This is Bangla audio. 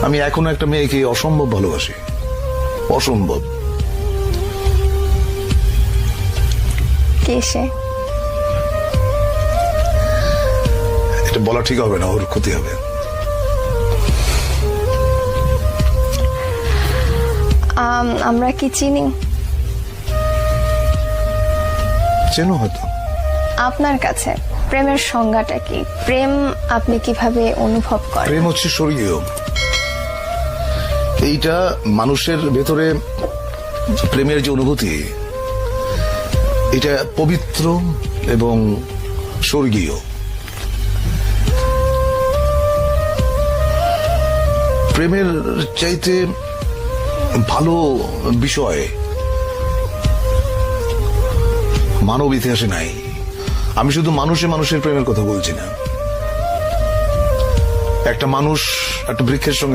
আমি এখনো একটা মেয়েকে অসম্ভব ভালোবাসি, অসম্ভব। কে সে? এটা বলা ঠিক হবে না, ওর ক্ষতি হবে। আমরা কি চিনি? চেনো হয়তো। আপনার কাছে প্রেমের সংজ্ঞাটা কি? প্রেম আপনি কিভাবে অনুভব করেন? প্রেম হচ্ছে স্বর্গীয়। এইটা মানুষের ভেতরে প্রেমের যে অনুভূতি, এটা পবিত্র এবং স্বর্গীয়। প্রেমের চাইতে ভালো বিষয় মানব ইতিহাসে নাই। আমি শুধু মানুষে মানুষের প্রেমের কথা বলছি না। একটা মানুষ একটা বৃক্ষের সঙ্গে